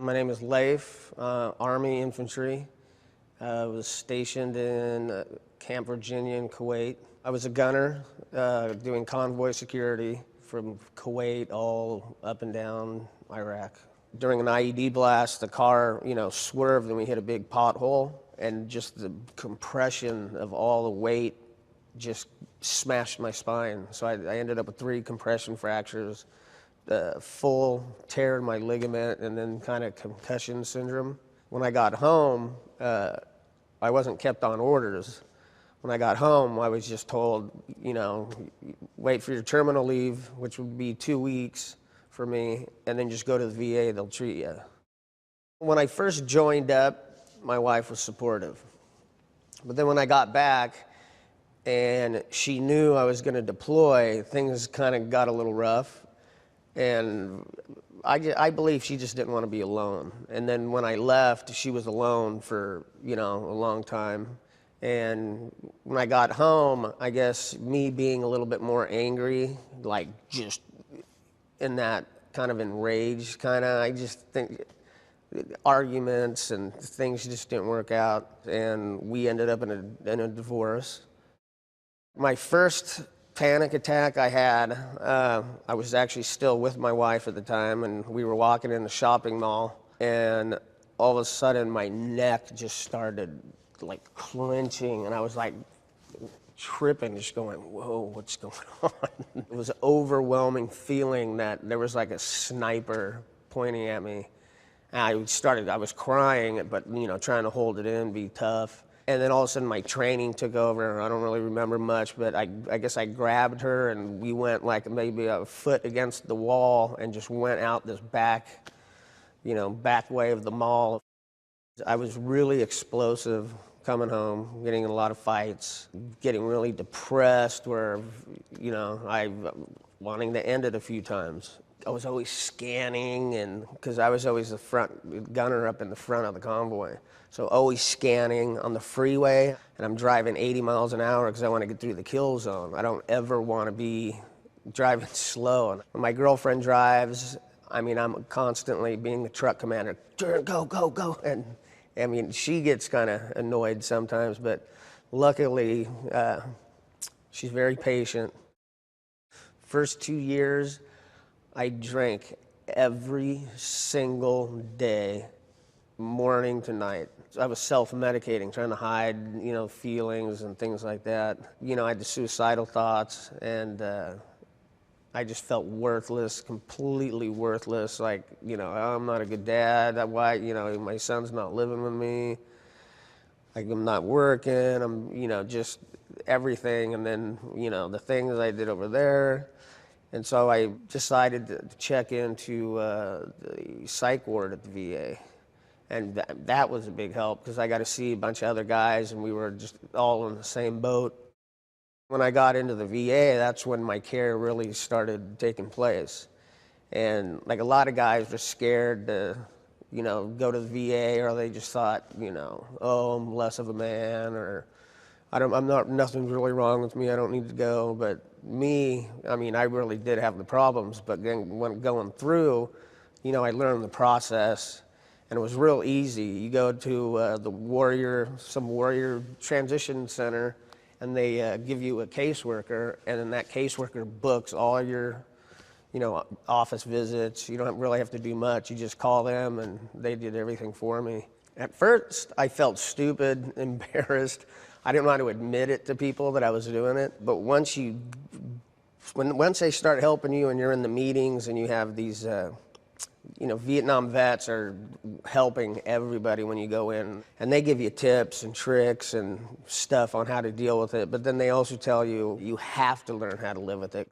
My name is Leif, Army Infantry. I was stationed in Camp Virginia in Kuwait. I was a gunner doing convoy security from Kuwait all up and down Iraq. During an IED blast, the car, swerved and we hit a big pothole, and just the compression of all the weight just smashed my spine. So I ended up with 3 compression fractures, full tear in my ligament, and then kind of concussion syndrome. When I got home, I wasn't kept on orders. When I got home, I was just told, wait for your terminal leave, which would be 2 weeks for me, and then just go to the VA, they'll treat you. When I first joined up, my wife was supportive. But then when I got back and she knew I was going to deploy, things kind of got a little rough. And I believe she just didn't want to be alone. And then when I left, she was alone for, a long time. And when I got home, I guess me being a little bit more angry, like just in that kind of enraged I just think arguments and things just didn't work out. And we ended up in a divorce. My first panic attack I had, I was actually still with my wife at the time, and we were walking in the shopping mall, and all of a sudden my neck just started like clenching, and I was like tripping, just going, whoa, what's going on? It was an overwhelming feeling that there was like a sniper pointing at me. I was crying, but trying to hold it in, be tough. And then all of a sudden my training took over. I don't really remember much, but I guess I grabbed her and we went like maybe a foot against the wall and just went out this back way of the mall. I was really explosive coming home, getting in a lot of fights, getting really depressed where, I wanting to end it a few times. I was always scanning, and because I was always the front gunner up in the front of the convoy. So always scanning on the freeway, and I'm driving 80 miles an hour because I want to get through the kill zone. I don't ever want to be driving slow. And when my girlfriend drives, I'm constantly being the truck commander, go, go, go. And she gets kind of annoyed sometimes, but luckily she's very patient. First 2 years, I drank every single day, morning to night. I was self-medicating, trying to hide, feelings and things like that. I had the suicidal thoughts, and I just felt worthless, completely worthless. Like, I'm not a good dad. Why, my son's not living with me. Like, I'm not working. I'm, just everything. And then, the things I did over there. And so I decided to check into the psych ward at the VA. And that was a big help because I got to see a bunch of other guys, and we were just all in the same boat. When I got into the VA, that's when my care really started taking place. And like a lot of guys were scared to, go to the VA, or they just thought, oh, I'm less of a man, or nothing's really wrong with me, I don't need to go. But me, I really did have the problems, but then when going through, I learned the process, and it was real easy. You go to some warrior transition center, and they give you a caseworker, and then that caseworker books all your, office visits. You don't really have to do much. You just call them, and they did everything for me. At first, I felt stupid, embarrassed. I didn't want to admit it to people that I was doing it, but once they start helping you and you're in the meetings and you have these, Vietnam vets are helping everybody when you go in, and they give you tips and tricks and stuff on how to deal with it, but then they also tell you, you have to learn how to live with it.